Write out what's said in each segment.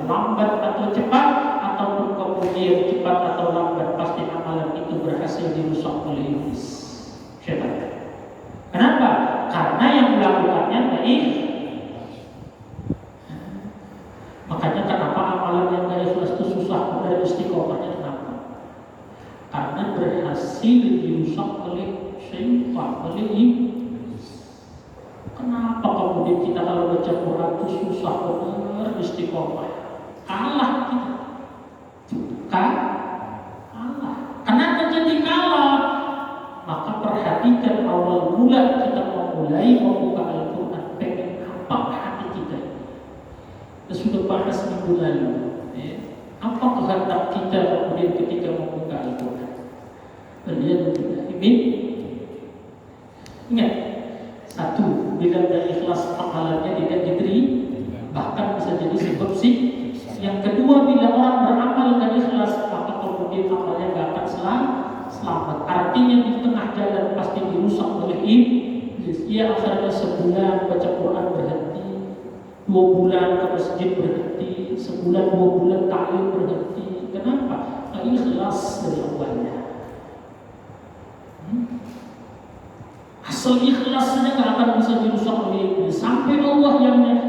lambat atau cepat, ataupun kemudian cepat atau lambat, pasti amalan itu berhasil dirusak oleh iblis, syaitan. Kenapa? Karena yang melakukannya baik. Makanya kenapa amalan yang gak ikhlas itu susah dari istiqomahnya, kenapa? Karena berhasil dirusak oleh syaitan, oleh iblis. Kenapa kemudian kita kalau baca Quran itu susah benar istiqomah? Kalah kita. Kalah. Kenapa jadi kalah? Maka perhatikan awal mula kita memulai membuka Al-Quran, pengen apa hati kita. Kita sudah bahas minggu lalu, apa kehendak kita kemudian ketika membuka Al-Quran. Ingat, satu, bila dari ikhlas amalannya tidak diterima, bahkan bisa jadi sebab sih. Yang kedua, bila orang beramal dan ikhlas, maka kemudian amalnya gak akan selamat. Artinya di tengah jalan pasti dirusak oleh iblis. Ia akhirnya sebulan baca Quran berhenti, 2 bulan ke masjid berhenti, sebulan 2 bulan ta'lim berhenti. Kenapa? Gak ikhlas dari awalnya. Asal ikhlas saja gak akan bisa dirusak oleh iblis. Sampai Allah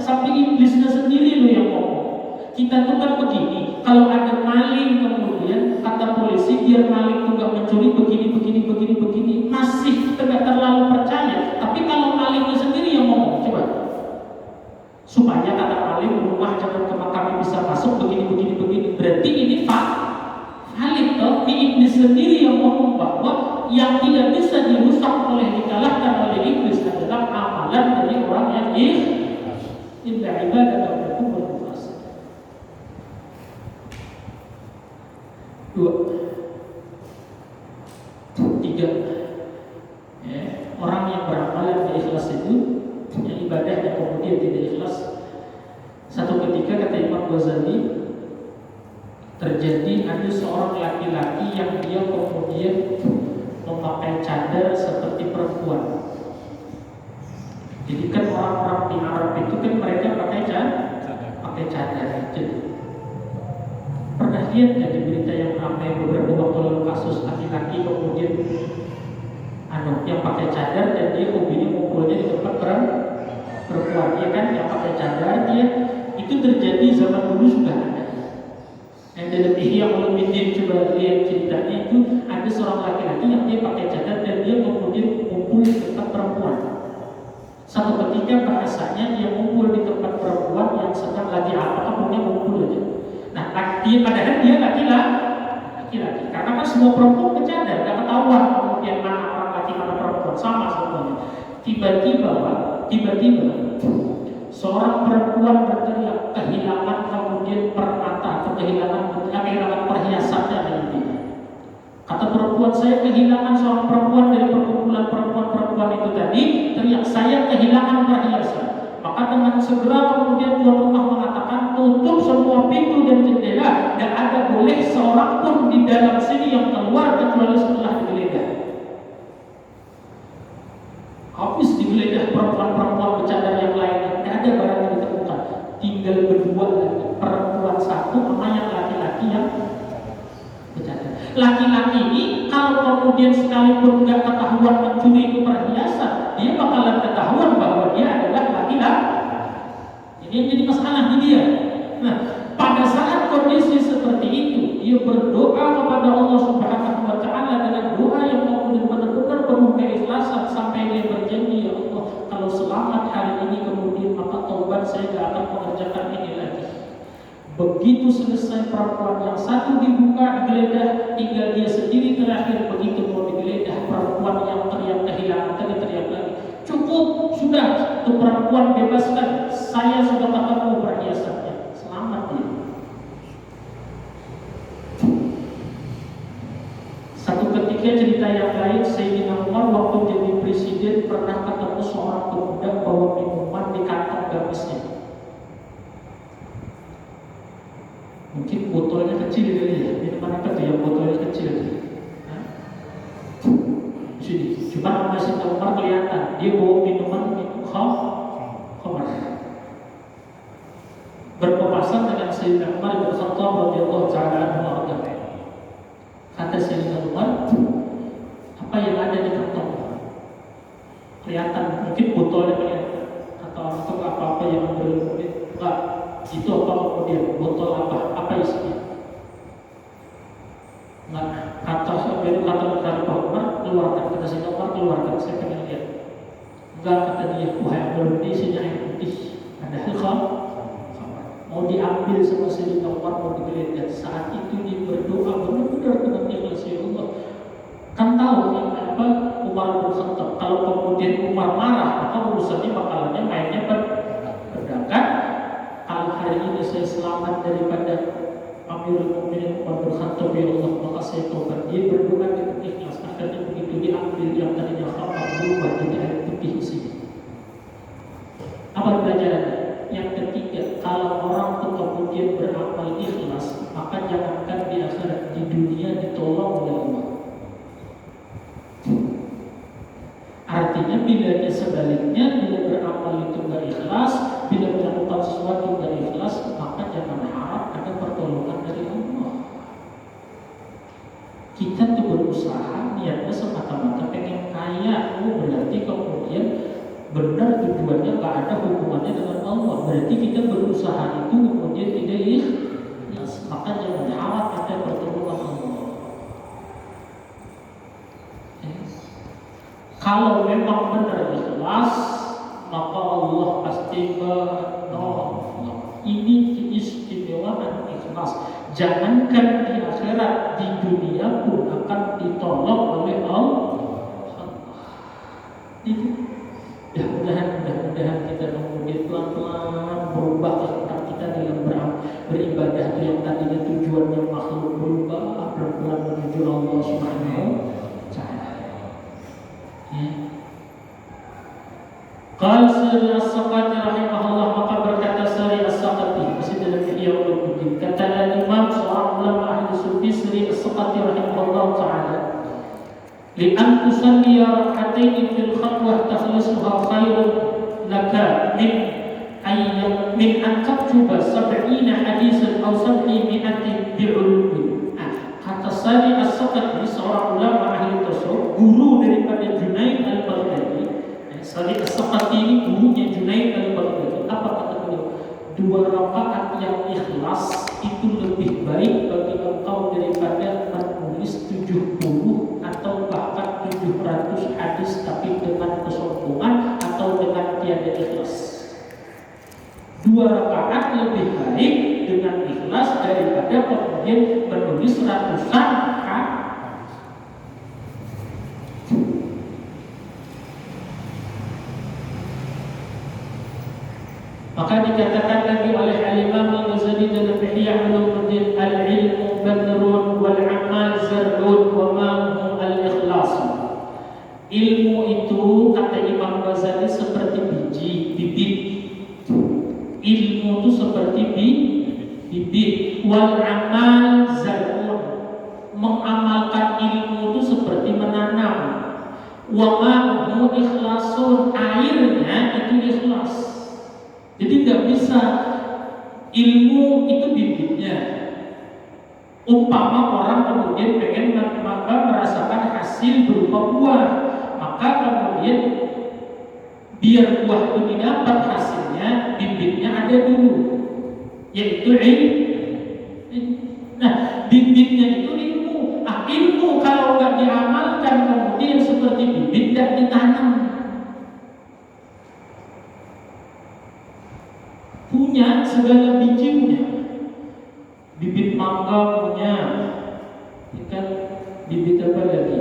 sampai iblisnya sendiri loh yang ngomong. Kita tuh kan begini, kalau ada maling kemudian kata polisi biar maling itu gak mencuri begini, masih tidak terlalu percaya. Tapi kalau malingnya sendiri yang ngomong, coba, supaya kata maling rumah jangan kami bisa masuk begini, berarti ini valid toh. Iblis sendiri yang ngomong bahwa yang tidak bisa dirusak oleh dikalahkan oleh iblis adalah amalan dari orang yang indah ibadah itu berkuasa. 2, 3, orang yang beramalan yang ikhlas itu, yang ibadahnya kemudian tidak ikhlas. Satu ketika kata Imam Ghazali, terjadi ada seorang laki-laki yang dia kemudian memakai cadar seperti perempuan. Jadi kan orang-orang di Arab itu kan mereka pakai cadar. Jadi pernah lihat dari berita yang ramai beberapa waktu lalu kasus laki-laki kemudian yang pakai cadar dan dia hobinya ngumpulnya di tempat perempuan, ya kan, yang pakai cadar dia itu terjadi zaman dulu sudah ada. Yang dalam Ihya Ulumuddin coba lihat ceritanya itu ada seorang laki-laki yang dia pakai cadar dan dia kemudian ngumpul di tempat perempuan. Satu ketika bahasanya dia ngumpul di tempat perempuan yang sedang lagi apa pokoknya ngumpul aja. Nah, dia padahal dia laki-laki, karena kan semua perempuan bercadar, gak ketahuan kemudian mana orang laki mana perempuan, sama semuanya. Tiba-tiba seorang perempuan berteriak kehilangan kemudian permata atau kehilangan perhiasannya nanti. Kata perempuan, saya kehilangan seorang perempuan dari perkumpulan perempuan-perempuan itu tadi, teriak saya kehilangan perhiasan. Maka dengan segera kemudian tuan rumah mengatakan tutup semua pintu dan jendela, dan ada boleh seorang pun di dalam sini yang keluar kecuali setelah digeledah. Habis digeledah perempuan-perempuan bercadar yang lainnya, tidak ada barang yang ditemukan. Tinggal berdua lagi, perempuan satu sama yang laki-laki yang bercadar. Laki-laki ini kalau kemudian sekalipun nggak ketahuan mencuri itu perhiasan, dia bakalan ketahuan bahwa dia adalah laki-laki. Ini yang jadi masalah di dia. Nah, pada saat kondisi seperti itu, dia berdoa kepada Allah Subhanahu wa Ta'ala dengan doa yang kemudian benar-benar penuh keikhlasan sampai dia berjanji, ya Allah, kalau selamat hari ini kemudian maka taubat saya tidak akan mengerjakan ini lagi. Begitu selesai perempuan yang satu dibuka, digeledah, tinggal dia sendiri terakhir. Begitu mau digeledah, perempuan yang teriak kehilangan tadi teriak lagi, cukup, sudah, itu perempuan bebaskan, saya sudah ketemu perhiasannya, selamat dia. Satu ketika cerita yang lain, Sayyidina Umar waktu jadi presiden pernah ketemu seorang pemuda bawa minuman di kantong gamisnya. Mungkin botolnya kecil kali ya, minuman apa tuh yang botolnya kecil? Sini, cuma sama Sayyidina Umar kelihatan dia bawa minuman khamar. Berpapasan dengan Sayyidina Itu apa kemudian? Botol apa isinya? Nah, kata Pak Umar, keluarkan. Kata si Umar, keluarkan. Saya pengen lihat. Enggak, kata dia, wahai belum isinya air putih. Padahal kalau mau diambil sama si Umar, mau digeledah. Saat itu dia berdoa benar-benar dengan ikhlas, ya Allah. Kan tahu yang apa Umar bin Khattab. Kalau kemudian Umar marah, maka urusannya bakalannya mainnya berdagang. Kalau hari ini saya selamat daripada Amirul Mukminin Umar bin Khattab, ya Allah, maka saya tobat. Dia berdoa dengan ikhlas. Akhirnya begitu diambil yang tadinya khamar berubah jadi air putih isinya. Apa pelajarannya? Yang ketiga, kalau orang itu kemudian beramal ikhlas, maka jangankan di akhirat, di dunia ditolong oleh Allah. Artinya bilanya sebaliknya, bila beramal itu nggak ikhlas, bila melakukan sesuatu nggak ikhlas, maka jangan harap ada pertolongan dari Allah. Kita tuh berusaha niatnya semata-mata pengen kaya, berarti kemudian benar tujuannya nggak ada hubungannya dengan Allah. Berarti kita berusaha itu kemudian tidak ikhlas, maka jangan harap ada pertolongan Allah. Kalau memang benar ikhlas, maka Allah pasti menolong. Ini keistimewaan ikhlas. Jangankan di akhirat, di dunia pun akan ditolong oleh Allah. Mudah-mudahan kita kemudian pelan-pelan berubah akhlak kita dalam beribadah itu yang tadinya tujuannya makhluk berubah pelan-pelan menuju Allah Subhanahu wa Ta'ala. Qal Sari As-Saqati rahimahullah, maka berkata Sari As-Saqati masih dalam Ihya Ulumuddin, kata Imam seorang ulama ahli sufi Sari As-Saqati rahimahullah ta'ala, li'an tusalli rak'atayn fil khatwah takhlisuha khairun laka min an taktuba 70 hadisan aw 700 bi'ulumi. Kata Sari As-Saqati, seorang ulama ahli tasawuf, guru daripada Junaid al-Baghdadi. Sari As-Saqati ini gurunya Junaid al-Baghdadi. Apa kata beliau? 2 rakaat yang ikhlas itu lebih baik bagi engkau daripada menulis 70 atau bahkan 700 hadis tapi dengan kesombongan atau dengan tiada ikhlas. 2 rakaat lebih baik dengan ikhlas daripada kemudian menulis ratusan hadis. Maka dikatakan lagi oleh Al-Imam Al-Ghazali dalam Ihya Ulumuddin, al-ilmu badrun wal amal zar'un wa ma hum al-ikhlas. Ilmu itu, kata Imam Ghazali, seperti bibit. Ilmu itu seperti bibit. Wal amal zar'un, mengamalkan ilmu itu seperti menanam. Wa ma hum ikhlasun, airnya itu ikhlas. Jadi nggak bisa ilmu itu bibitnya. Umpama orang kemudian pengen merasakan hasil berupa buah, maka kemudian biar buah itu didapat hasilnya, bibitnya ada dulu, yaitu ilmu. Nah, bibitnya itu ilmu. Ilmu kalau nggak diamalkan kemudian seperti bibit tidak ditanam. Punya segala biji, punya bibit mangga, punya kan, bibit apa lagi,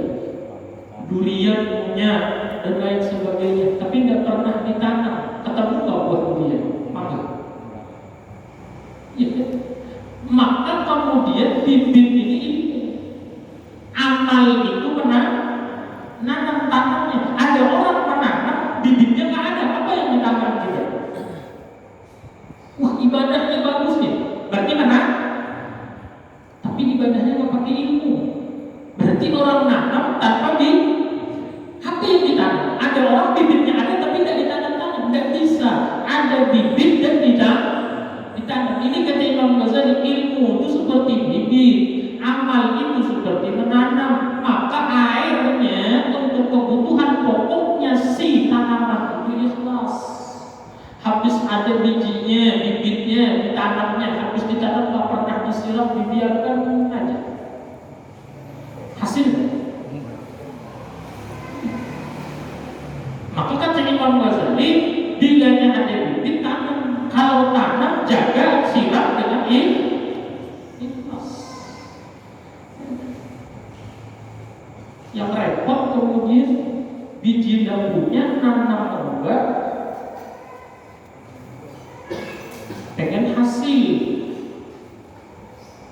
durian punya, dan lain sebagainya, tapi tidak pernah ditanam. Ketemu nggak buah durian, mangga? Ya, kan? Maka kemudian bibit ini ilmu. Amal itu menanam tanamnya. Ada orang menanam, bibitnya nggak ada, apa yang ditanam juga? Wah, ibadahnya bagus nih, berarti mana? Tapi ibadahnya nggak pakai ilmu. Berarti orang nanam tanpa apa yang ditanam? Ada orang bibitnya ada tapi tidak ditanam-tanam, tidak bisa. Ada bibit dan tidak ditanam. Ini kata Imam Ghazali, ilmu itu seperti bibit, amal itu seperti menanam. Maka airnya untuk kebutuhan pokoknya si tanaman itu ikhlas. Habis ada bijinya, bibitnya bijinya, ditanamnya, habis ditanam nggak pernah disiram, dibiarkan aja. Hasil. Maka kata Imam Ghazali, bilanya ada bibit tanam. Kalau tanam jaga, siram dengan ikhlas. Yang repot kemudian biji daunnya nanam enggak, pengen hasil.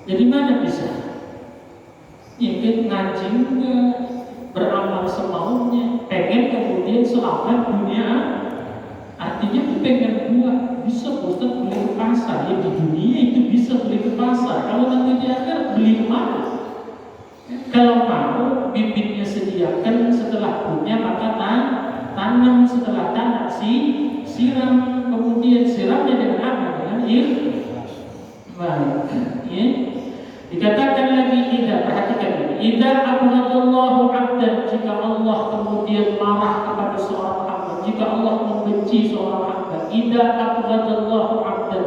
Jadi mana bisa? Ingin ngaji enggak, beramal semaunya, pengen kemudian selamat dunia. Artinya pengen buat, bisa Ustaz beli ke pasar. Ya di dunia itu bisa beli ke pasar. Kalau nanti di akhirat beli mana? Kalau mau bibitnya sediakan, setelah punya maka tanam, setelah tanam siram, kemudian siramnya dengan apa? Dengan baik. Ya. Dikatakan lagi idza, perhatikan ini, idza abghadallahu 'abdan, jika Allah kemudian marah kepada seorang hamba, jika Allah membenci seorang hamba, idza abghadallahu 'abdan.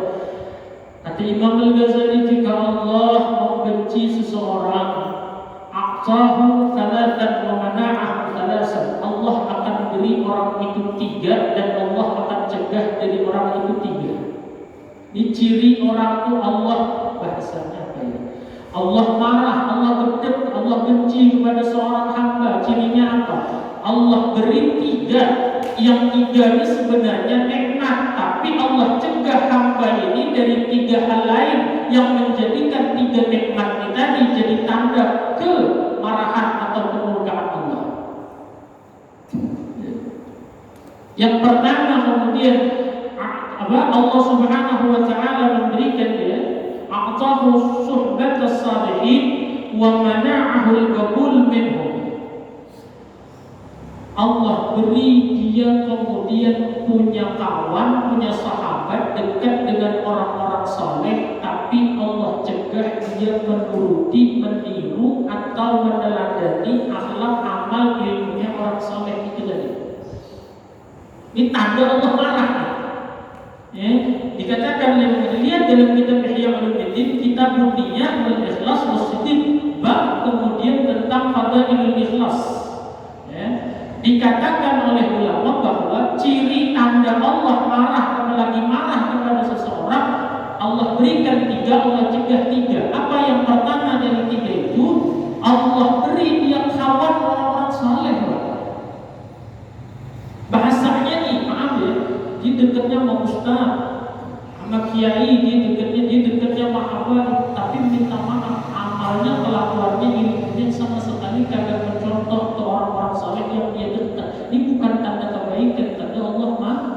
Kata Imam Al-Ghazali, jika Allah membenci seseorang, a'tahu thalathan wa mana'ahu thalathan, Allah akan beri orang itu 3 dan Allah akan cegah dari orang itu 3. Ini ciri orang itu Allah, bahasanya apa ya? Allah marah, Allah gedek, Allah benci kepada seorang hamba. Cirinya apa? Allah beri 3. Yang 3 ini sebenarnya nikmat, tapi Allah cegah hamba ini dari 3 hal lain yang menjadikan 3 nikmat ini tadi jadi tanda kemarahan atau kemurkaan Allah. Yang pertama kemudian Allah Subhanahu wa taala memberikan dia a'tahu suhbatas salihin wa mana'ahu al-qabul minhum. Allah beri dia kemudian punya kawan, punya sahabat, dekat dengan orang-orang saleh, tapi Allah cegah dia menuruti, meniru atau meneladani akhlak, amal, ilmunya orang saleh itu tadi. Ini tanda Allah marah. Ya, dikatakan lihat dalam kitab Ihya Ulumuddin, kitab Niyah wal Ikhlas was-Sidq, bab kemudian tentang fadailul ikhlas. Ya, dikatakan oleh ulama bahwa ciri tanda Allah marah, apalagi marah kepada seseorang, Allah berikan 3, Allah cegah 3. Apa yang pertama dari 3 itu? Allah beri dia kawan orang-orang saleh. Bahasanya nih, maaf ya, dia dekatnya sama ustaz, sama kiai, dia dekatnya sama apa, tapi minta maaf, amalnya, kelakuannya, ilmunya sama sekali kagak mencontoh ke orang-orang saleh yang dia dekat. Ini bukan tanda kebaikan, tanda Allah marah.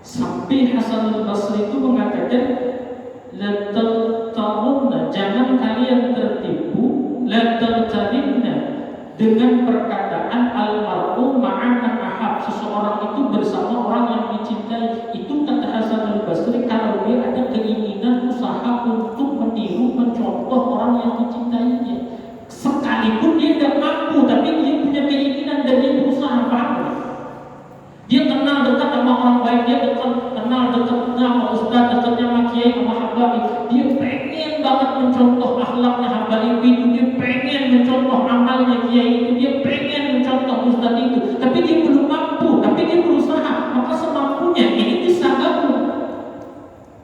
Sampai Hasan al-Basri itu mengatakan, la taltarunna, jangan kalian tertipu, la taltarinna, dengan perkataan al-mar'u ma'an ahab, seseorang itu bersama orang yang dicintai. Itu kata Hasan al-Basri, kalau dia ada keinginan usaha untuk meniru, mencontoh orang yang dicintainya, sekalipun dia tidak mampu, tapi dia punya keinginan dan dia berusaha, paham? Dia kenal dekat sama orang baik, dia kenal dekatnya sama ustaz, dekatnya sama kiai, sama habaib. Dia pengen banget mencontoh akhlaknya habaib itu, dia pengen mencontoh amalnya kiai itu, dia pengen mencontoh ustaz itu, tapi dia belum mampu, tapi dia berusaha. Maka semampunya ini bisa gabung.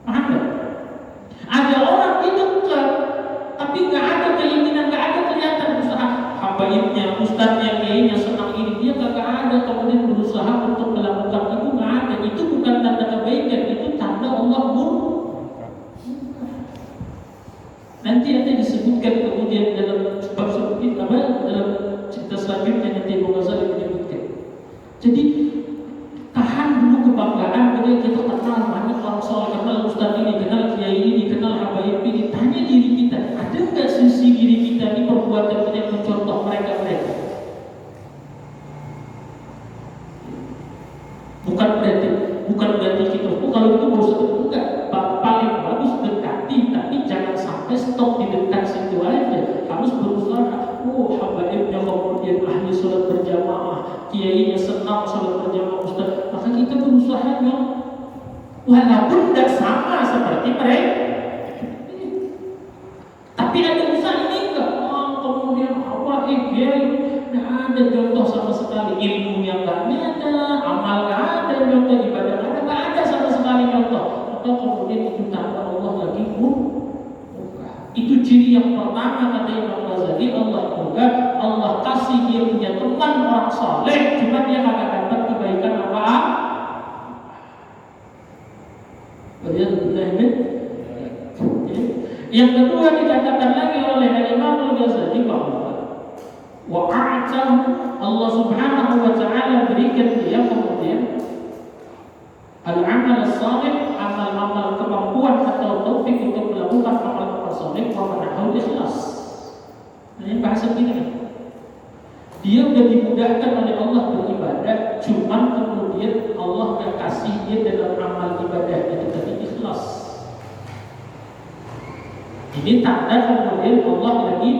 Paham gak? Ada orang itu dekat, tapi nggak ada keinginan, nggak ada kelihatan usaha. Habaibnya, ustaznya, kiainya senang ini, dia kagak ada kemudian berusaha untuk melakukan itu, nggak ada. Itu bukan tanda kebaikan, itu tanda Allah murka. Nanti ada disebutkan kemudian dalam bab selanjutnya, dalam cerita selanjutnya nanti Imam Ghazali menyebutkan. Jadi tahan dulu kebanggaan, kita kenal banyak orang soleh, kenal ustaz ini, kenal kiai ini, kenal habaib ini. Tanya diri kita, ada nggak sisi diri kita ini perbuatan yang mencontoh mereka? Bukan berarti kita kalau itu bosan, enggak. Paling bagus dekati, tapi jangan sampai stop di dekat situ aja. Harus berusaha. Habaibnya kemudian ahli sholat berjamaah, kiainya senang sholat berjamaah Ustaz, maka kita berusahanya walaupun tidak sama seperti mereka. Tapi ada usaha ini enggak? Kemudian apa? Kiai tidak ada contoh sama sekali, ilmunya enggak ada, amal enggak ada, contoh ibadah enggak ada sama sekali contoh. Maka kemudian itu tanda Allah lagi itu ciri yang pertama kata Imam Ghazali, Allah kasih dia punya teman orang saleh, cuma dia kagak dapat kebaikan apa? Yang kedua dikatakan lagi oleh Imam Ghazali bahwa wa'atahu Allah Subhanahu wa taala berikan dia kemudian al-amal salih, amal-amal kemampuan atau taufik untuk melakukan amal saleh wa manahul ikhlas. Ini bahasa kita. Dia sudah dimudahkan oleh Allah beribadah, cuman kemudian Allah akan kasih dia dalam amal ibadah itu tadi ikhlas. Ini tanda kemudian Allah lagi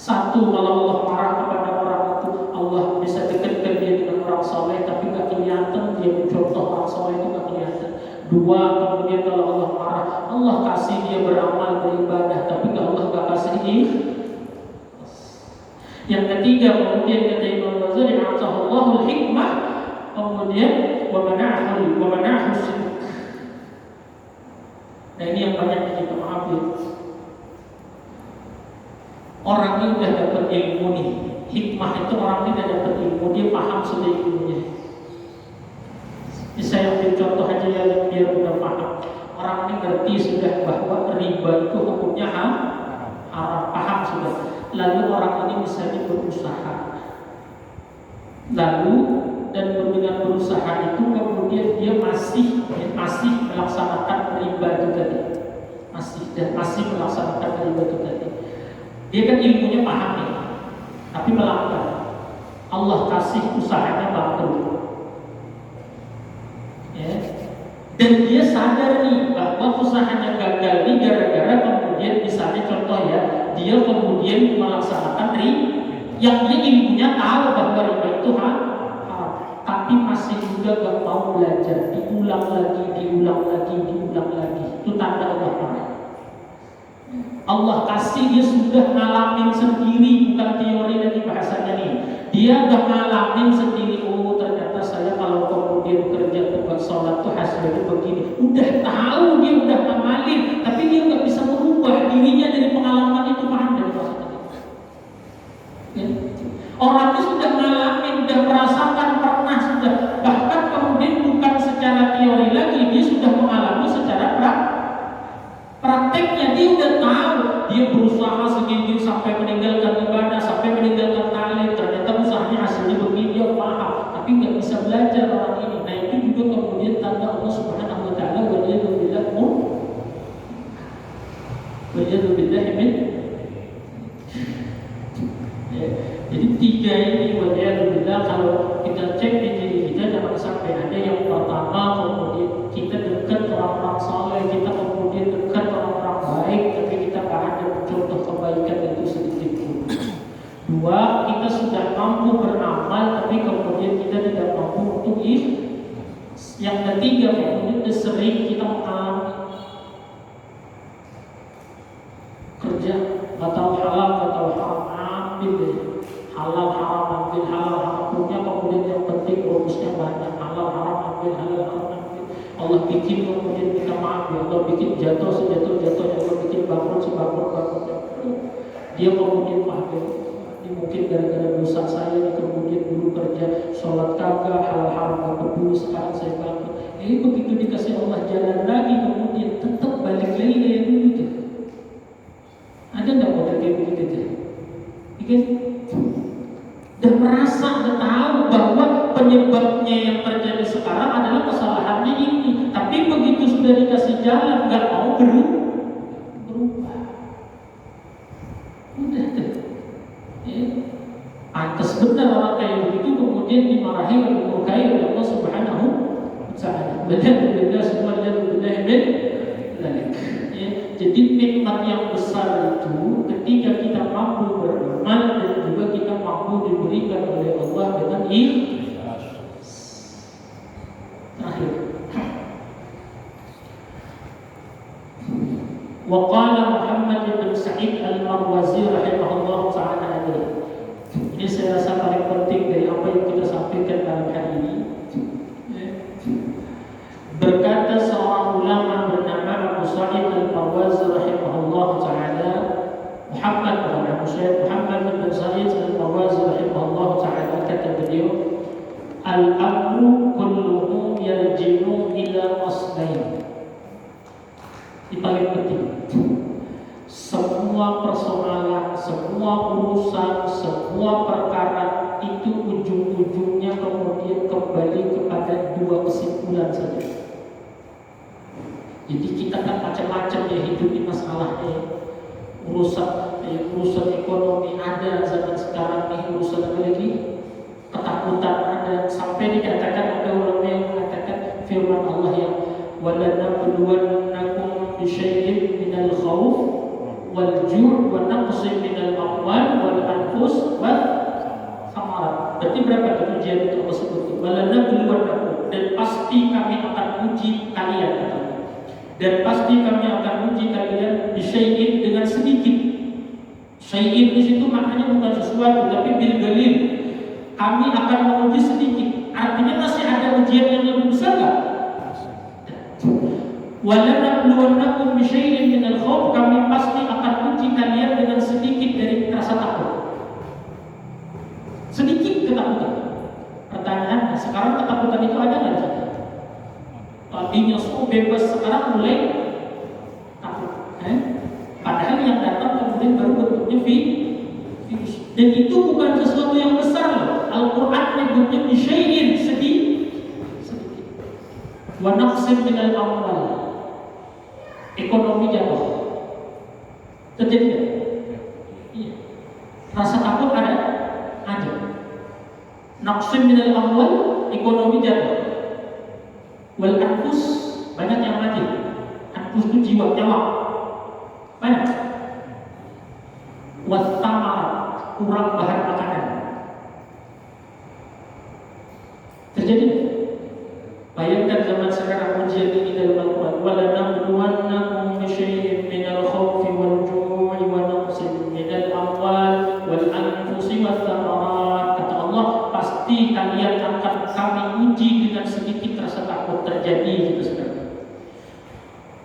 satu, kalau Allah marah kepada orang itu, Allah bisa dekatkan dia dengan orang saleh tapi nggak kelihatan dia mencontoh orang saleh itu nggak kelihatan. Dua, kemudian kalau Allah marah, Allah kasih dia beramal beribadah tapi Allah nggak kasih ikhlas. Yang ketiga, kemudian kata Imam Ghazali, atahallahul hikmah, kemudian wa mana'ahu sidq. Nah ini yang banyak kita ambil. Orang ini sudah dapat ilmu nih. Hikmah itu orang ini sudah dapat ilmu, dia paham sudah ilmunya. Ini saya ambil contoh aja yang biar mudah paham. Orang ini ngerti sudah bahwa riba itu hukumnya haram, paham sudah. Lalu orang ini misalnya berusaha, lalu dan dengan berusaha itu kemudian dia masih melaksanakan riba itu tadi, masih melaksanakan riba itu tadi. Dia kan ilmunya paham nih, tapi melanggar. Allah kasih usahanya bangkrut, ya. Dan dia sadar nih bahwa usahanya gagal nih gara-gara kemudian misalnya contoh ya, dia kemudian melaksanakan riba, yang dia ilmunya tahu bahwa riba itu haram, tapi masih juga gak mau belajar, diulang lagi. Itu tanda Allah marah. Allah kasih dia sudah ngalamin sendiri, bukan teori dari bahasanya nih. Dia udah ngalamin sendiri, oh ternyata saya kalau kemudian kerja tempat sholat tuh hasilnya begini. Udah tahu, dia udah ngamalin, tapi dia nggak bisa merubah dirinya dari pengalaman itu, paham dari bahasa tadi. Ya. Orang itu sudah ngalamin, sudah merasakan, pernah sudah, bahkan kemudian bukan secara teori lagi, dia sudah mengalami secara prakteknya. Dia udah tahu, dia berusaha segini sampai meninggalkan ibadah, sampai meninggalkan ta'lim, ternyata usahanya hasilnya begini, dia paham, tapi nggak bisa belajar orang ini. Nah itu juga kemudian tanda Allah Subhanahu wa taala min. Jadi tiga ini waliyadzubillah, kalau kita cek di diri kita jangan sampai ada yang pertama kemudian kita dekat orang-orang saleh, kita kemudian dekat orang-orang baik, tapi kita nggak ada contoh kebaikan itu sedikit pun. Dua, kita sudah mampu beramal, tapi kemudian kita tidak mampu untuk ikhlas. Yang ketiga, kemudian sering kita mengalami kerja nggak tahu halal, nggak tahu haram, ambil deh. Halal haram ambil, halal haram punya, kemudian yang penting bonusnya banyak. Halal haram ambil, halal haram ambil. Allah bikin kemudian kita ambil, Allah bikin jatuh sejatuh-jatuhnya, Allah bikin bangkrut sebangkrut-bangkrutnya. Dia kemudian ambil. Ini mungkin gara-gara dosa saya, ini kemudian dulu kerja sholat kagak, halal haram gak peduli, sekarang saya bangkrut. Ini begitu dikasih Allah jalan lagi, kemudian tetap balik lagi kayak dulu tuh. Ada nggak model kayak begitu tuh? Ikan dan merasa dan tahu bahwa penyebabnya yang terjadi sekarang adalah kesalahannya ini, tapi begitu sudah dikasih jalan nggak mau berubah. Udah tuh, ya. Pantas benar orang kayak begitu kemudian dimarahi oleh Allah Subhanahu wa taala. Benar semua benar. Jadi nikmat yang besar itu ketika kita mampu beramal dan juga kita mampu diberikan oleh Allah dengan ikhlas. Terakhir, wa qala Muhammad bin Sa'id al-Marwazi rahimahullah ta'ala. Ini saya rasa paling penting dari apa yang kita sampaikan dalam hari ini. Berkata seorang ulama bernama Abu Sa'id al-Marwazi rahimahullah ta'ala, Muhammad bin Sa'id al-Marwazi rahimahullah ta'ala, kata beliau, al-amru kulluhu yarji'u ila aslain. Ini paling penting. Semua persoalan, semua urusan, semua perkara itu ujung-ujungnya kemudian kembali kepada dua kesimpulan saja. Jadi kita kan macam-macam ya hidup di masalahnya. Urusan ekonomi ada zaman sekarang nih, urusan apa lagi? Ketakutan ada, sampai dikatakan ada ulama yang mengatakan firman Allah yang walanabluwannakum bisyai'in minal khauf wal ju' wa naqsin minal amwal wal anfus wal thamarat. Berarti berapa ujian itu Allah sebut? Walanabluwannakum, dan pasti kami akan uji kalian, dan pasti kami akan uji kalian bisyai'in, dengan sedikit. Syai'in di situ maknanya bukan sesuatu, tapi bil galil. Kami akan menguji sedikit. Artinya masih ada ujian yang lebih besar enggak? Walanabluwannakum bisyai'in minal khauf, kami pasti akan uji kalian dengan sedikit dari rasa takut. Sedikit ketakutan. Pertanyaannya, sekarang ketakutan itu ada enggak? Tadinya semua bebas, sekarang mulai takut. Padahal yang datang kemudian baru bentuknya virus. Dan itu bukan sesuatu yang besar loh. Al-Quran menyebutnya bisyai'in, sedikit. Wa naqsin minal amwal, ekonomi jatuh. Terjadi tidak? Iya. Rasa takut ada? Ada. Naqsin minal amwal, ekonomi jatuh. Wal anfus, banyak yang mati. Anfus itu jiwa, nyawa. Banyak. Wat thamarat, kurang bahan makanan. Terjadi. Bayangkan zaman sekarang ujian ini dalam Al-Quran. Walanabluwannakum bisyai'in minal khawfi wal ju'i wa naqsin minal amwal wal anfusi wath thamarat. Kata Allah, pasti kalian akan kami uji dengan sedikit rasa takut. Terjadi gitu sekarang.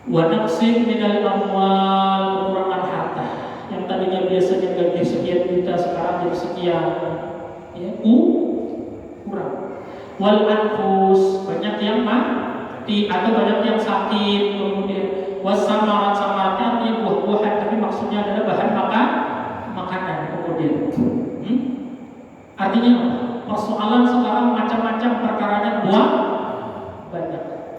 Wa naqsin minal amwal, kekurangan harta. Yang tadinya biasanya gaji sekian juta sekarang jadi sekian. Ya, kurang. Wal anfus, banyak yang mati atau banyak yang sakit. Kemudian wasamarat, samaratnya artinya buah-buahan, tapi maksudnya adalah bahan makanan. Kemudian artinya persoalan sekarang macam-macam perkaranya banyak.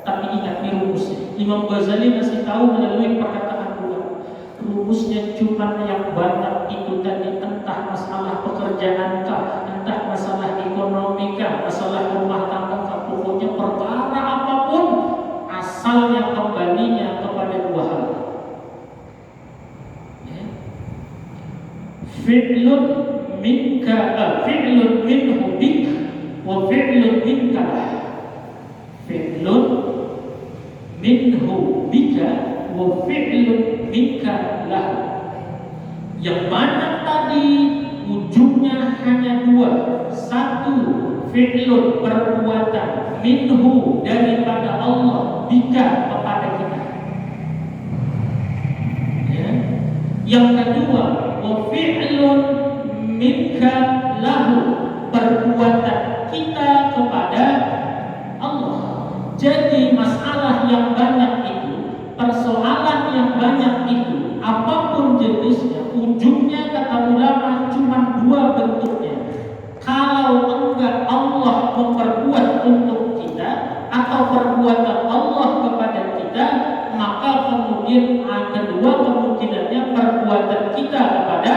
Tapi ingat nih rumusnya. Imam Ghazali masih tahu melalui perkataan ulama. Rumusnya cuma yang banyak itu tadi, entah masalah pekerjaan kah, entah masalah ekonomi kah, masalah rumah tangga kah, pokoknya perkara apapun asal yang kembalinya kepada dua hal. Fi'lun minka, fi'lun minhu bik, wa fi'lun minka. Fi'lun minhu bika wa fi'lun minka lahu. Yang mana tadi ujungnya hanya dua. Satu, fi'lun, perbuatan, minhu, daripada Allah, bika, kepada kita. Ya. Yang kedua, wa fi'lun minka lahu, perbuatan kita kepada Allah. Jadi masalah yang banyak itu, persoalan yang banyak itu, apapun jenisnya, ujungnya kata ulama cuma dua bentuknya. Kalau enggak Allah memperbuat untuk kita, atau perbuatan Allah kepada kita, maka kemudian kedua kemungkinannya perbuatan kita kepada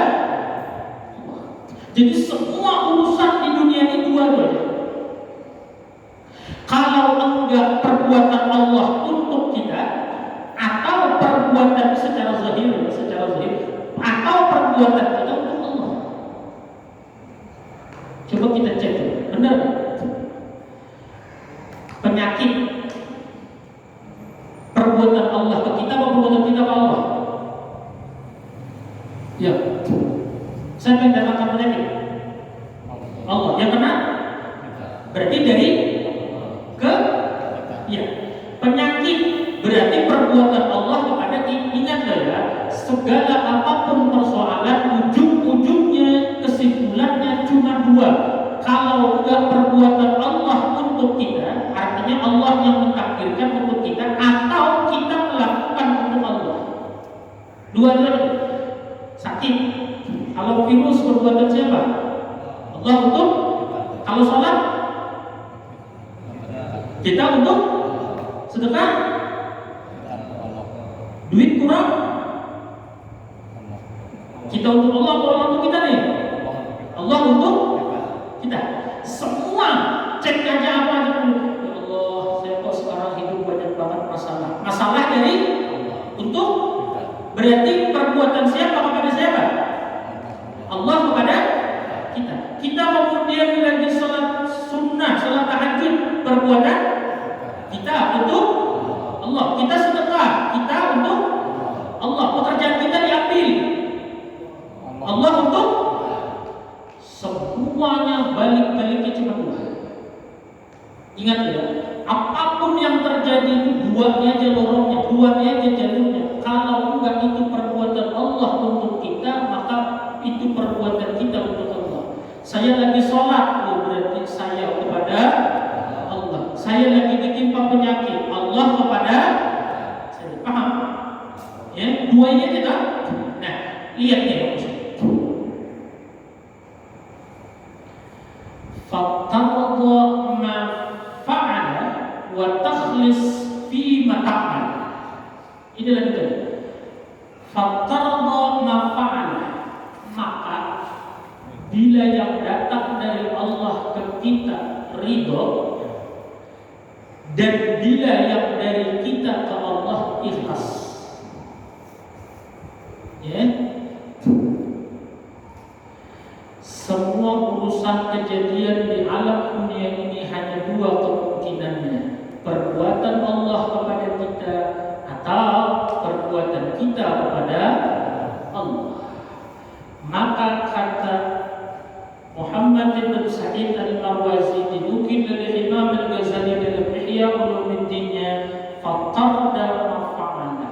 Allah. Jadi semua urusan di dunia ini dua-duanya. Kalau enggak perbuatan Allah untuk kita, atau perbuatan secara zahir, atau perbuatan kita untuk Allah. Coba kita cek, benar? Penyakit perbuatan Allah ke kita atau perbuatan kita ke Allah? Ya. Siapa yang datangkan penyakit? Allah. Yang kena? Berarti dari ke? Ya. Penyakit berarti perbuatan Allah kepada kita. Ingat ya, segala apapun persoalan ujung-ujungnya kesimpulannya cuma dua. Kalau enggak perbuatan Allah untuk kita, artinya Allah yang mentakdirkan untuk kita, atau kita melakukan untuk Allah. Dua-duanya. Sakit, kalau virus perbuatan siapa? Allah untuk. Kalau sholat, kita untuk. Sedekah, duit kurang, kita untuk Allah atau Allah untuk kita nih? Allah untuk kita. Semua cek aja apa aja. Ya Allah, saya kok sekarang hidup banyak banget masalah. Masalah dari untuk. Berarti perbuatan siapa kepada siapa? Allah kepada kita. Kita kemudian lagi sholat sunnah, sholat tahajud, perbuatan kita untuk Allah. Kita sedekah, kita untuk Allah. Pekerjaan kita diambil Allah untuk. Semuanya balik-baliknya cuma dua. Ingat ya, apapun yang terjadi itu duanya aja lorongnya, duanya aja jalurnya. Kalau enggak itu perbuatan Allah untuk kita, maka itu perbuatan kita untuk Allah. Saya lagi sholat, berarti saya kepada Allah. Saya lagi ditimpa penyakit, Allah kepada saya. Paham? Ya, dua ini aja kan? Nah, lihat nih maksudnya. Fatarda ma fa'ala wa takhlis fi ma ta'mal. Ini lagi tadi. Fatarda ma fa'ala, maka bila yang datang dari Allah ke kita ridho, dan bila yang dari kita ke Allah ikhlas. Ya. Semua urusan kejadian di alam dunia ini hanya dua kemungkinannya. Perbuatan Allah kepada kita atau perbuatan kita kepada Allah. Maka kata Muhammad bin Sa'id al-Marwazi dinukil dari Imam al-Ghazali dalam Ihya Ulumuddinnya, fatarda mafa'ala,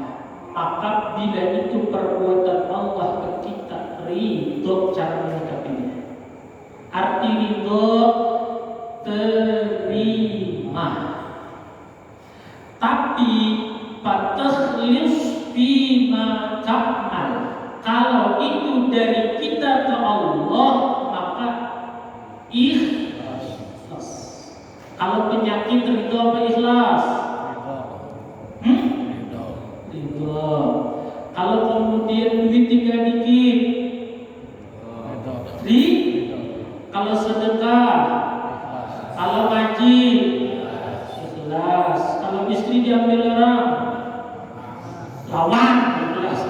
maka bila itu perbuatan Allah ke kita ridho, cara menyikapinya. Arti ridho terima, tapi patakhlis bima ta'mal, kalau itu dari kita ke Allah maka ikhlas. Kalau penyakit ridho apa ikhlas? Ridho. Kalau kemudian duit tinggal dikit, kalau sedekah, kalau ngaji, ikhlas. Kalau istri diambil orang, lawan, ikhlas.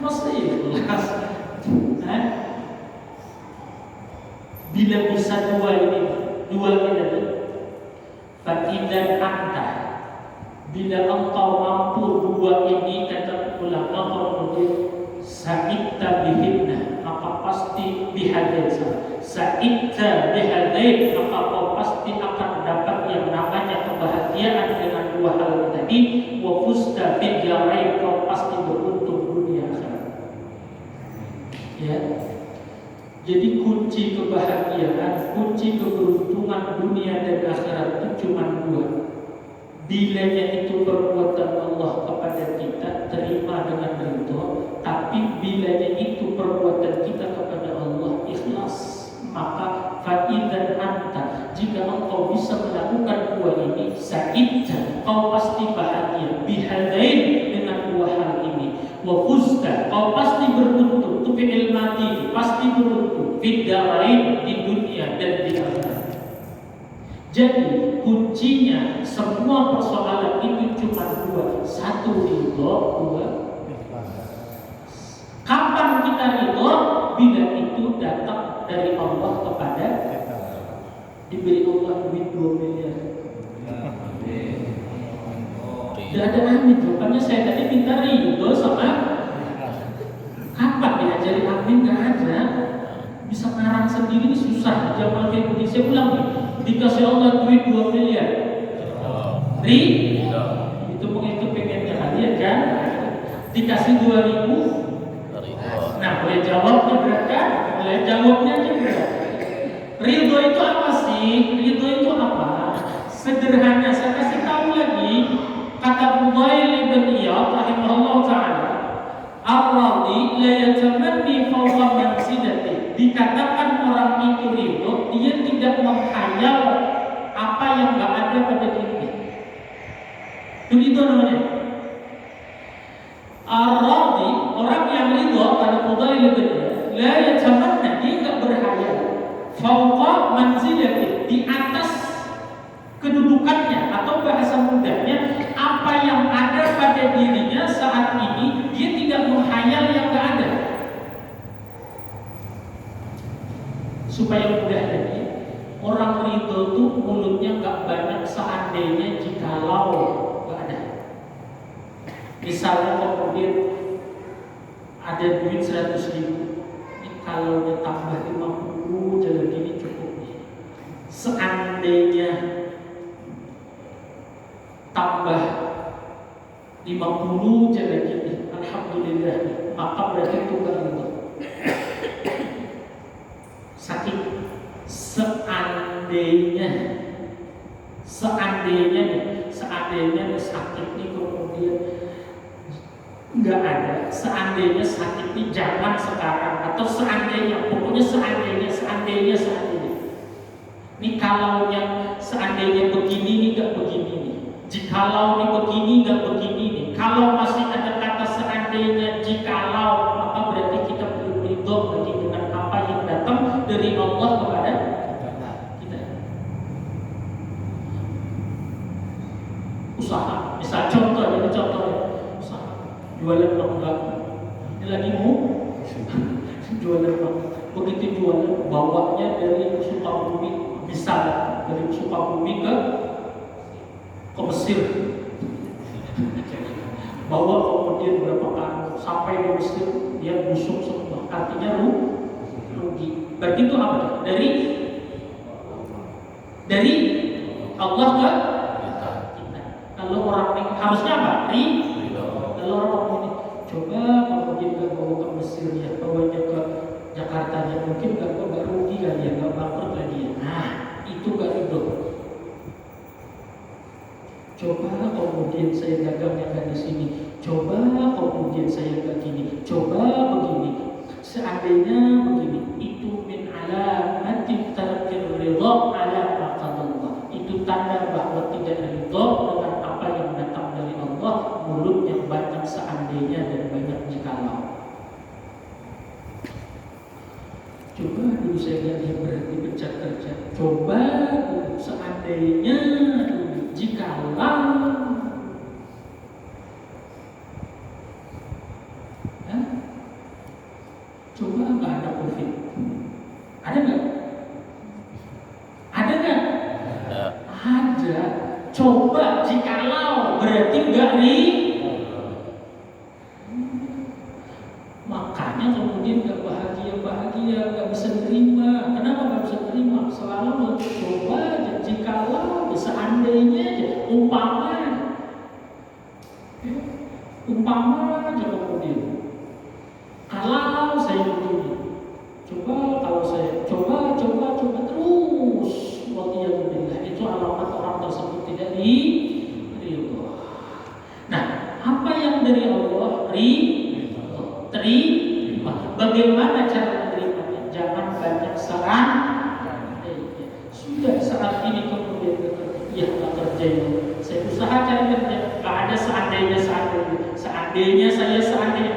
Masa ikhlas? Bila bisa dua ini tadi. Fatidan anta, bila engkau mampu dua ini, kata ulama kemudian sa'idta bihinna, maka pasti bihadain. Sa'idta bihadain, maka kau pasti akan dapat yang namanya kebahagiaan dengan dua hal tadi. Wa fusta fid darain, kau pasti beruntung dunia akhirat. Ya. Jadi kunci kebahagiaan, kunci keberuntungan dunia dan akhirat itu cuma dua. Bilanya itu perbuatan Allah kepada kita, terima dengan ridho. Tapi bilanya itu perbuatan kita kepada Allah ikhlas, maka fa'idan anta, jika engkau bisa melakukan dua ini, sa'idta, kau pasti bahagia, bihadain, dengan dua hal ini. Wa fuzta, kau pasti beruntung, tu fi'il madhi, pasti beruntung, fiddarain, di dunia dan di akhirat. Jadi kuncinya semua persoalan itu cuma dua. Satu ridho, dua. Kapan kita ridho? bila itu datang dari Allah kepada diberi Allah duit 2 miliar. Tidak ada amin. Jawabannya saya tadi minta ridho sama kapan diajari amin, nggak ada. Bisa ngarang sendiri ini susah. Zaman kayak begini saya ulang nih, dikasih Allah duit 2 miliar. Itu mungkin itu pengennya kalian kan? Dikasih 2.000. Nah, boleh jawabnya berat kan? Boleh jawabnya aja berat. Ridho itu apa sih? Ridho itu apa? Sederhana, saya kasih tahu lagi. Kata Fudail bin Iyad rahimahullah ta'ala, ar-radhi la yatamanni fawqa manzilati. Dikatakan orang itu ridho, dia tidak menghayal apa yang enggak ada pada dirinya. Itu namanya ar-radhi, orang yang ridho. Kata Fudail bin Iyad, la yatamanna, dia enggak berhayal fawqa manzilati, di atas kedudukannya, atau bahasa mudahnya apa yang ada pada dirinya saat ini, dia tidak menghayal yang gak ada. Supaya mudah lagi, orang ridho tuh mulutnya gak banyak seandainya jikalau gak ada. Misalnya kemudian ada duit 100.000, ini kalau ditambah 50 jalan gini cukup nih. Seandainya tambah 50 jalan gini, alhamdulillah, maka berarti itu gak ridho. Sakit. Seandainya sakit ini kemudian nggak ada, seandainya sakit ini jangan sekarang, atau pokoknya seandainya ini kalau yang seandainya begini nih nggak begini nih, jikalau nih begini nggak begini nih, kalau masih ada kata seandainya, jikalau, maka berarti kita belum ridho lagi dengan apa yang datang dari Allah kepada kita. Usaha, misal contohnya, usaha jualan mangga, ini lagi mau jualan mangga, begitu jualan bawanya dari Sukabumi, bisa dari Sukabumi ke Mesir, bawa kemudian berapa kali sampai di Mesir dia busuk semua, artinya rugi. Berarti itu apa? Dari Allah ke kita. Kalau orang ini harusnya apa? Kalau orang ini coba kemudian nggak bawa ke Mesir ya, bawanya ke Jakarta ya, mungkin nggak rugi kali ya, nggak bangkrut lagi ya. Nah, itu nggak ridho. Coba kemudian saya dagangnya nggak di sini, coba kemudian saya nggak gini, coba begini, seandainya begini, itu min alamatin tarkil ridha ala ma qadallah. Itu tanda bahwa tidak ridho dengan apa yang datang dari Allah, mulut yang banyak seandainya dan banyak jikalau. Coba dulu saya lihat berhenti pecat kerja, coba dulu seandainya dulu, jikalau. Coba nggak ada COVID, ada nggak? Ada nggak? Ada. Coba jikalau, berarti nggak makanya kemudian nggak bahagia, nggak bisa terima. Kenapa nggak bisa terima? Selalu coba aja, jikalau, seandainya aja, umpama aja kemudian. Kalau saya begini, kalau saya coba terus, waliyadzubillah, itu alamat orang tersebut tidak ridho. Nah, apa yang dari Allah terima. Bagaimana cara menerimanya? Jangan banyak saran. Sudah saat ini kemudian ya nggak kerja, saya usaha cari kerja, nggak ada seandainya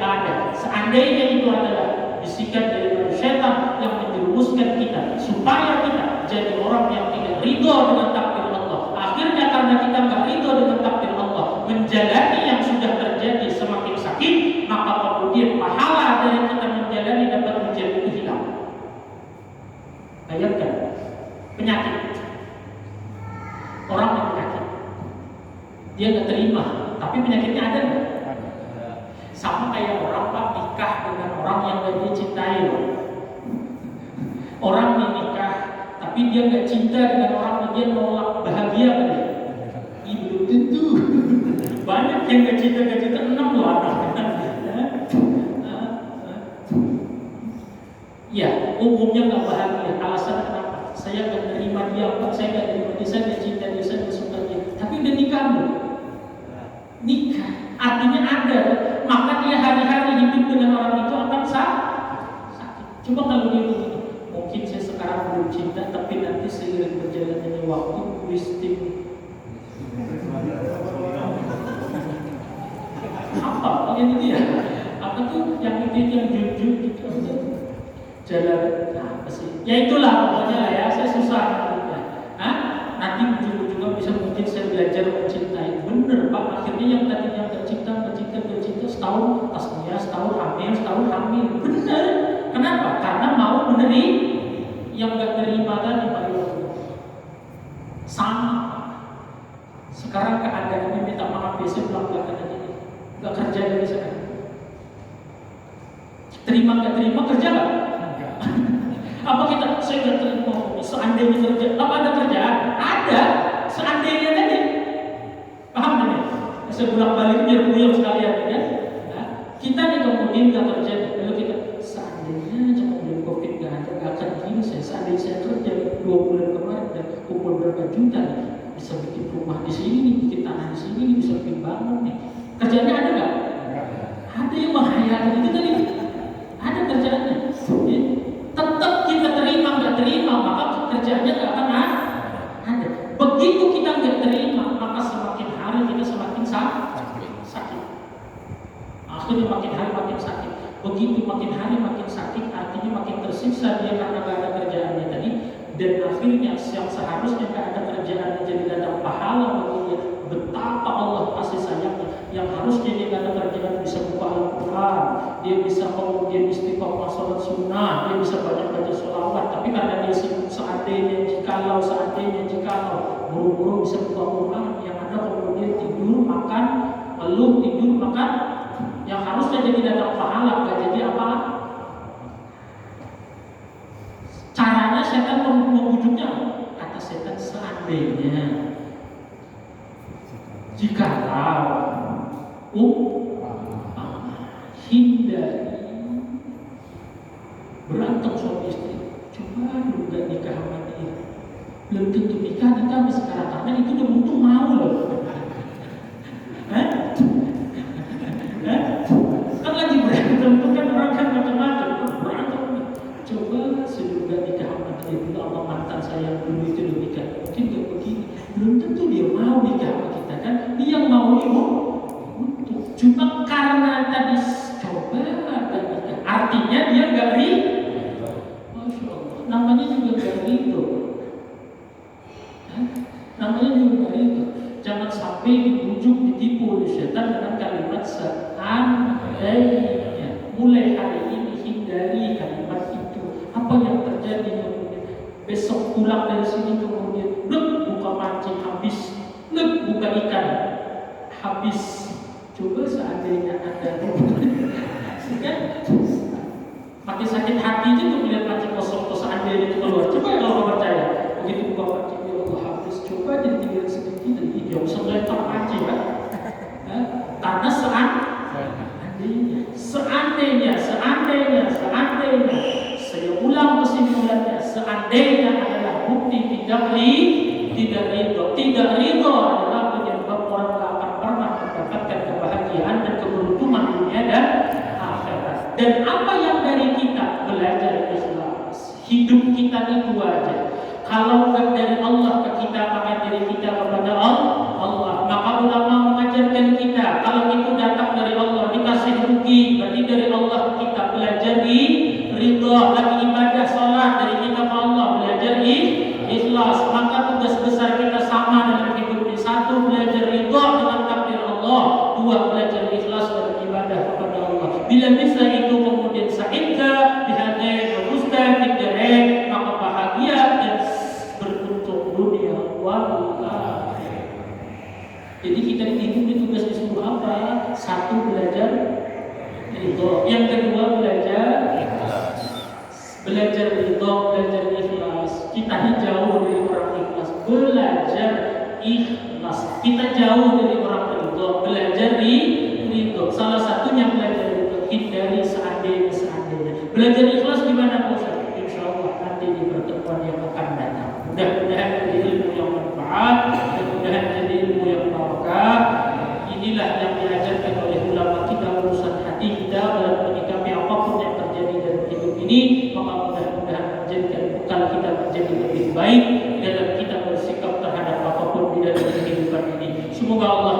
nggak ada. Seandainya itu adalah bisikan dari syaitan yang menjerumuskan kita supaya kita jadi orang yang tidak ridho dengan takdir Allah. Akhirnya karena kita nggak ridho dengan takdir Allah, menjalani yang sudah terjadi semakin sakit, maka kemudian pahala dari kita menjalani dapat menjadi dia nggak terima, tapi penyakitnya ada nggak? Sama kayak orang Pak nikah dengan orang yang gak dia cintai loh. Orang yang nikah, tapi dia nggak cinta dengan orang yang dia nolak, bahagia kan ya? Belum tentu. Banyak yang gak cinta 6 loh anak. Ya, umumnya nggak bahagia. Alasan kenapa? Saya nggak terima dia, saya nggak terima dia, saya nggak cinta dia, saya nggak suka dia. Tapi udah nikah loh. Nikah, artinya ada. Maka dia hari-hari hidup dengan orang itu akan sakit. Coba kalau dia begini, mungkin saya sekarang belum cinta, tapi nanti seiring berjalannya waktu, wisdom. Apa? Ini dia. Apa tuh yang jujur gitu aja. Jalan apa sih? Ya itulah pokoknya lah ya. Saya susah menurutnya. Nanti ujung-ujungnya bisa mungkin saya belajar mencintai. Bener Pak. Akhirnya yang tadinya nggak cinta setahun tasnya, setahun hamil. Bener. Kenapa? Karena mau menerima. Yang nggak terima tadi Pak Yono. Sama. Sekarang keadaannya minta maaf biasa belak-belakan aja. Nggak kerja lagi sekarang. Terima nggak terima kerja nggak? Apa kita saya nggak terima? Seandainya kerja, apa ada kerjaan? Ada. Seandainya tadi. Paham kan ya? Saya bolak balik biar buyar sekalian ya. Nah, kita nih kemudian nggak kerja, lalu kita seandainya aja kemudian COVID nggak ada, nggak akan gini saya. Seandainya saya kerja 2 bulan kemarin dan kumpul berapa juta nih, bisa bikin rumah di sini, bikin tanah di sini, bisa bikin bangun nih. Kerjanya ada nggak? Ada yang menghayati itu tadi. Ada kerjaannya. Ya. Tetap kita terima nggak terima, maka kerjaannya nggak akan ada. Begitu kita nggak terima, maka semakin hari kita semakin sakit. Akhirnya makin hari makin sakit. Begitu makin hari makin sakit, artinya makin tersiksa dia karena nggak ada kerjaannya tadi. Dan akhirnya yang seharusnya nggak ada kerjaannya jadi datang pahala bagi dia. Betapa Allah kasih sayangnya. Yang harusnya dia nggak ada kerjaan bisa buka Al-Quran, dia bisa kemudian istiqomah sholat sunnah, dia bisa banyak baca sholawat. Tapi karena dia sibuk seandainya jikalau buru-buru bisa buka Al-Quran, yang ada kemudian tidur makan, ngeluh tidur makan, yang harusnya jadi datang pahala nggak jadi apa? Caranya setan membujuknya, kata setan seandainya, jikalau hindari berantem suami istri. Coba dulu gak nikah sama dia. Belum tentu nikah sekarang karena itu udah butuh mau loh. Kan lagi berantem tuh kan orang kan macam-macam berantem. Coba sebelum gak nikah sama dia dulu sama mantan saya dulu itu udah nikah. Mungkin gak begini. Belum tentu dia mau nikah sama kita kan. Dia mau ibu. Cuma karena tadi coba tadi artinya dia nggak ridho. Masya Allah, namanya juga nggak ridho. Namanya juga nggak ridho. Jangan sampai dibujuk ditipu oleh setan dengan kalimat seandainya. Mulai hari ini hindari kalimat itu. Apa yang terjadi kemudian besok pulang dari sini kemudian buka pancing habis, buka ikan habis. Coba seandainya Anda kan makin sakit hati aja tuh melihat pancing kosong tuh seandainya itu keluar. Coba kalau percaya begitu buka pancing ya Allah habis. Coba jadi tinggal sedikit dan dia bisa melempar pancing kan? Karena seandainya saya ulang kesimpulannya, seandainya adalah bukti tidak ridho adalah penyebab orang tak akan pernah mendapatkan kebahagiaan dan keberuntungan dunia dan akhirat. Dan apa yang dari kita belajar ikhlas, hidup kita itu aja. Kalau nggak dari Allah ke kita, maka dari kita kepada Allah. Maka ulama mengajarkan kita, kalau itu datang dari Allah dikasih rugi, berarti dari Allah ke kita. Belajar ridho, lagi ibadah sholat dari kita ke Allah, belajar ikhlas. Maka tugas besar kita sama dalam hidup ini. 1, belajar ridho dengan takdir Allah. 2, belajar ikhlas dalam ibadah kepada Allah. Bila bisa itu kemudian sa'idka bihadain wa mustaqid, maka bahagia dan beruntung dunia wal akhirah. Jadi kita ini tugas disuruh apa? Satu, belajar ridho. Yang kedua, belajar ridho, belajar ikhlas. Kita ini jauh dari orang ikhlas. Belajar ikhlas. Kita jauh dari orang ridho. Belajar ridho. Salah satunya belajar ridho. Hindari seandainya. Belajar ikhlas gimana Pak Ustaz? Insya Allah nanti di pertemuan yang akan datang. Mudah-mudahan jadi ilmu yang manfaat. Mudah-mudahan jadi ilmu yang barokah. Inilah yang diajarkan oleh ulama kita, urusan hati kita dalam menyikapi apapun yang terjadi dalam hidup ini. Maka mudah-mudahan menjadikan bekal kita menjadi lebih baik dalam kita bersikap terhadap apapun di dalam kehidupan ini. Semoga Allah